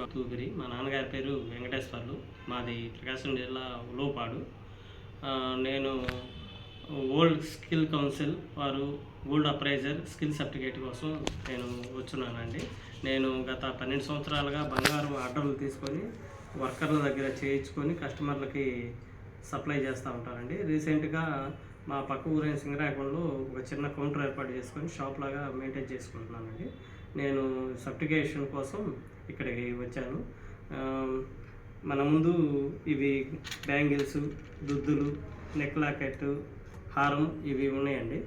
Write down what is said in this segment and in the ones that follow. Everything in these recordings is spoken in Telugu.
తూపిరి. మా నాన్నగారి పేరు వెంకటేశ్వర్లు. మాది ప్రకాశం జిల్లా ఉలవపాడు. నేను వరల్డ్ స్కిల్ కౌన్సిల్ వారు గోల్డ్ అప్రైజర్ స్కిల్ సర్టిఫికేట్ కోసం నేను వచ్చున్నానండి. నేను గత 12 సంవత్సరాలుగా బంగారం ఆర్డర్లు తీసుకొని వర్కర్ల దగ్గర చేయించుకొని కస్టమర్లకి సప్లై చేస్తూ ఉంటానండి. రీసెంట్గా మా పక్క ఊరైన సింగరాయకొండలో ఒక చిన్న కౌంటర్ ఏర్పాటు చేసుకొని షాప్ లాగా మెయింటైన్ చేసుకుంటున్నానండి. నేను సర్టిఫికేషన్ కోసం ఇక్కడికి వచ్చాను. మన ముందు ఇవి బ్యాంగిల్స్, దుద్దులు, నెక్ లాకెట్, హారం ఇవి ఉన్నాయండి.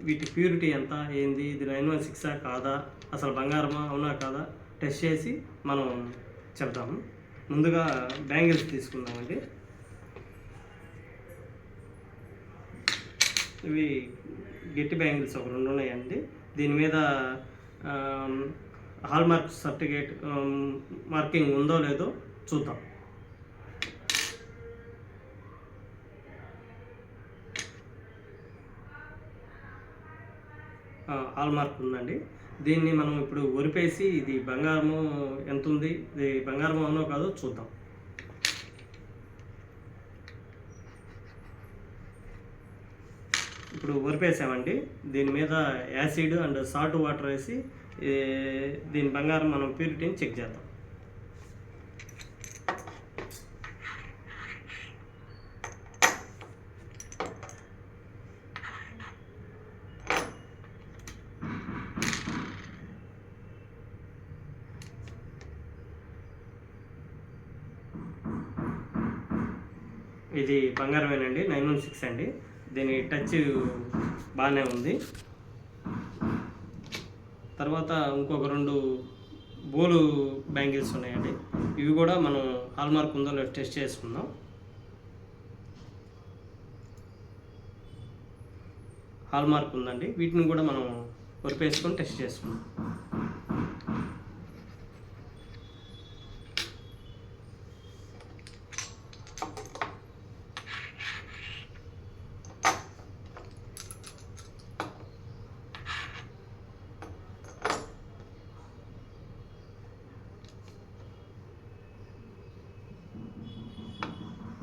వీటి ప్యూరిటీ ఎంత, ఏంది, ఇది 916 కాదా, అసలు బంగారమా అవునా కాదా టెస్ట్ చేసి మనం చెప్తాము. ముందుగా బ్యాంగిల్స్ తీసుకుందామండి. ఇవి గట్టి బ్యాంగిల్స్ ఒక 2 ఉన్నాయండి. దీని మీద హాల్మార్క్ సర్టిఫికేట్ మార్కింగ్ ఉందో లేదో చూద్దాం. హాల్మార్క్ ఉందండి. దీన్ని మనం ఇప్పుడు ఒరిపేసి ఇది బంగారము ఎంత ఉంది, ఇది బంగారం అవునో కాదో చూద్దాం. ఇప్పుడు ఒరిపేసామండి. దీని మీద యాసిడ్ అండ్ సాల్ట్ వాటర్ వేసి దీని బంగారం మనం ప్యూరిటీని చెక్ చేద్దాం. ఇది బంగారమేనండి, 916 అండి. దీని టచ్ బాగానే ఉంది. తర్వాత ఇంకొక 2 బోలు బ్యాంగిల్స్ ఉన్నాయండి. ఇవి కూడా మనం హాల్మార్క్ ఉందో లేదో టెస్ట్ చేసుకుందాం. హాల్మార్క్ ఉందండి. వీటిని కూడా మనం ఒరిపేసుకొని టెస్ట్ చేసుకుందాం.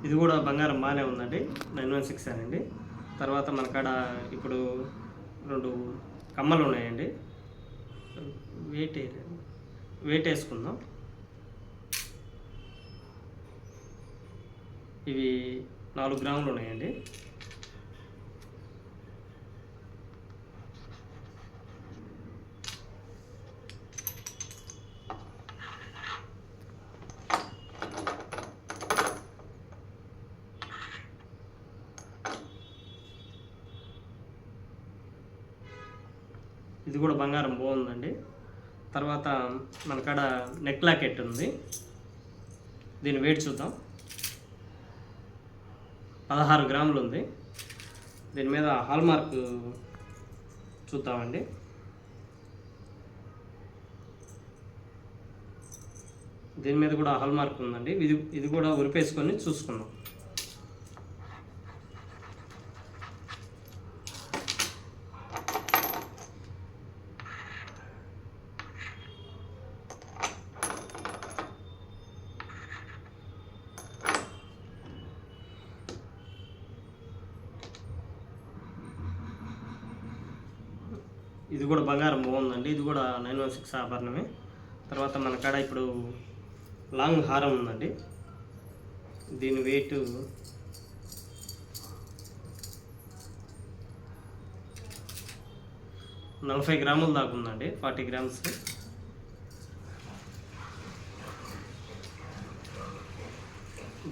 ఇది కూడా బంగారం బాగానే ఉందండి, 916 అండి. తర్వాత మన కాడ ఇప్పుడు 2 కమ్మలు ఉన్నాయండి. వెయిట్ వేసుకుందాం. ఇవి 4 గ్రాములు ఉన్నాయండి. ఇది కూడా బంగారం బాగుందండి. తర్వాత మన కాడ నెక్ లాకెట్ ఉంది. దీని వెయిట్ చూద్దాం. 16 గ్రాములు ఉంది. దీని మీద హాల్మార్క్ చూద్దామండి. దీని మీద కూడా హాల్మార్క్ ఉందండి. ఇది కూడా ఉరిపేసుకొని చూసుకుందాం. ఇది కూడా బంగారం బాగుందండి. ఇది కూడా 916 ఆభరణమే. తర్వాత మన కాడ ఇప్పుడు లాంగ్ హారం ఉందండి. దీని వెయిట్ 40 గ్రాముల దాకా ఉందండి, 40 గ్రామ్స్.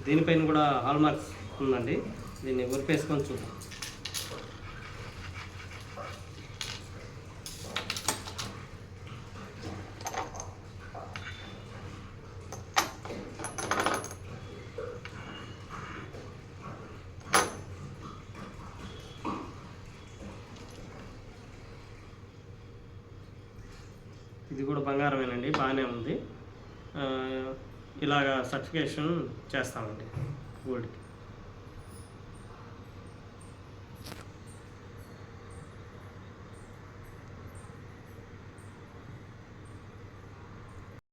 దీనిపైన కూడా హాల్మార్క్స్ ఉందండి. దీన్ని ఒరిపేసుకొని చూద్దాం. ఇది కూడా బంగారమేనండి, బాగానే ఉంది. ఇలాగా సర్టిఫికేషన్ చేస్తామండి గోల్డ్కి.